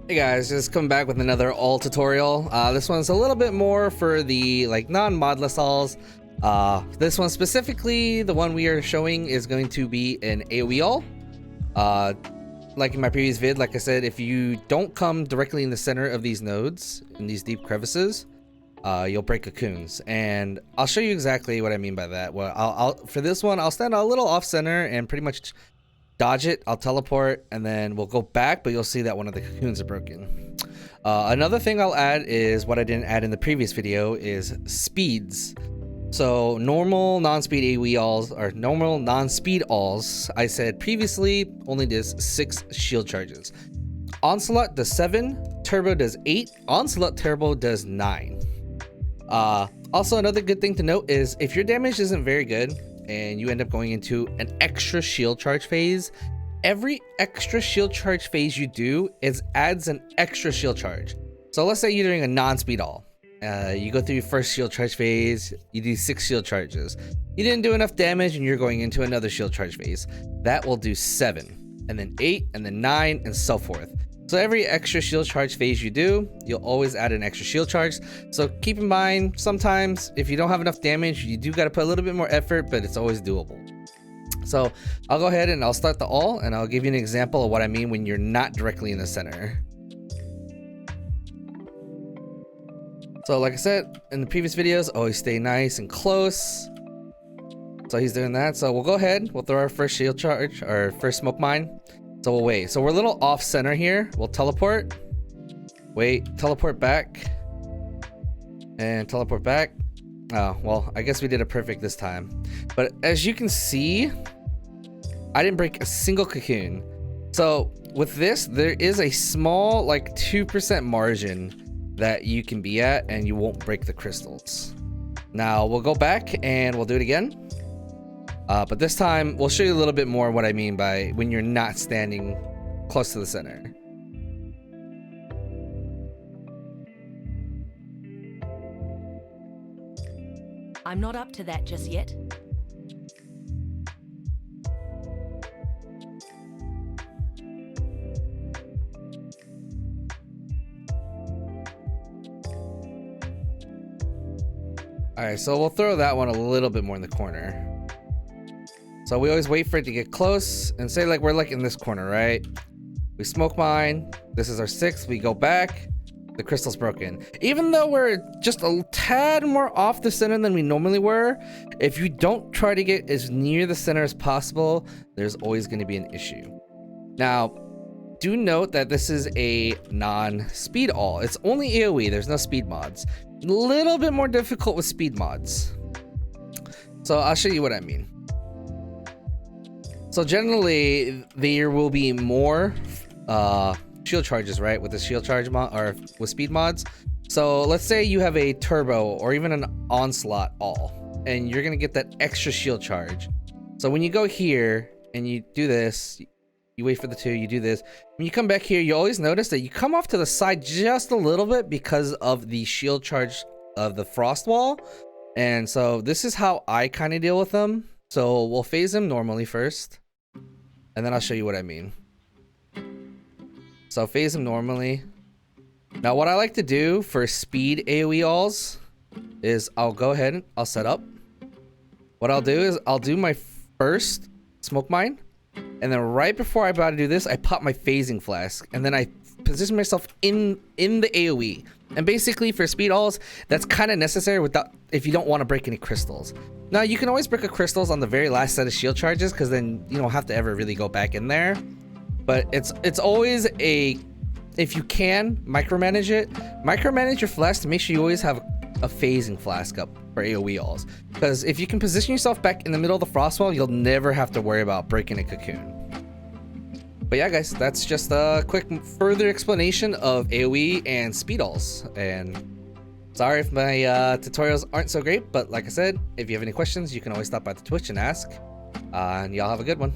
Hey guys, just coming back with another all tutorial. This one's a little bit more for the non-modless alls. This one specifically, the one we are showing is going to be an AOE all. Like in my previous vid, like I said, if you don't come directly in the center of these nodes, in these deep crevices, you'll break cocoons. And I'll show you exactly what I mean by that. Well, for this one, I'll stand a little off center and pretty much dodge it. I'll teleport and then we'll go back, but you'll see that one of the cocoons are broken. Another thing I'll add is what I didn't add in the previous video is speeds. So normal non-speed AOE alls, or normal non-speed alls, I said previously only does 6 shield charges. Onslaught does 7, Turbo does 8, Onslaught Turbo does 9. Also, another good thing to note is if your damage isn't very good and you end up going into an extra shield charge phase, every extra shield charge phase you do adds an extra shield charge. So let's say you're doing a non-speed all. You go through your first shield charge phase, you do 6 shield charges. You didn't do enough damage and you're going into another shield charge phase. That will do 7, and then 8, and then 9, and so forth. So every extra shield charge phase you do, you'll always add an extra shield charge. So keep in mind, sometimes if you don't have enough damage, you do got to put a little bit more effort, but it's always doable. So I'll go ahead and I'll start the all, and I'll give you an example of what I mean when you're not directly in the center. So like I said in the previous videos, always stay nice and close. So he's doing that. So we'll go ahead, we'll throw our first shield charge, our first smoke mine. So we'll wait. So we're a little off center here. We'll teleport. Wait, teleport back. And teleport back. Oh, well, I guess we did it perfect this time. But as you can see, I didn't break a single cocoon. So with this, there is a small, like 2% margin that you can be at and you won't break the crystals. Now we'll go back and we'll do it again. But this time we'll show you a little bit more what I mean by when you're not standing close to the center. I'm not up to that just yet. Alright, so we'll throw that one a little bit more in the corner. So we always wait for it to get close and say like we're like in this corner, right? We smoke mine. This is our 6th. We go back. The crystal's broken. Even though we're just a tad more off the center than we normally were, if you don't try to get as near the center as possible, there's always going to be an issue. Now, do note that this is a non-speed all. It's only AoE. There's no speed mods. A little bit more difficult with speed mods. So I'll show you what I mean. So generally, there will be more shield charges, right? With the shield charge mod or with speed mods. So let's say you have a turbo or even an onslaught all, and you're gonna get that extra shield charge. So when you go here and you do this, you wait for the 2, you do this. When you come back here, you always notice that you come off to the side just a little bit because of the shield charge of the frost wall. And so this is how I kind of deal with them. So we'll phase them normally first, and then I'll show you what I mean. So phase them normally. Now what I like to do for speed AoE alls is I'll go ahead and I'll set up. What I'll do is I'll do my first smoke mine, and then right before I'm about to do this, I pop my phasing flask, and then I position myself in the AoE. And basically for speed alls, that's kind of necessary without if you don't want to break any crystals. Now you can always break a crystals on the very last set of shield charges, because then you don't have to ever really go back in there. But it's always a, if you can micromanage it, micromanage your flask to make sure you always have a phasing flask up for AoE alls. Because if you can position yourself back in the middle of the frost wall, you'll never have to worry about breaking a cocoon. But yeah, guys, that's just a quick further explanation of AoE and speed alls. And sorry if my tutorials aren't so great, but like I said, if you have any questions, you can always stop by the Twitch and ask. And y'all have a good one.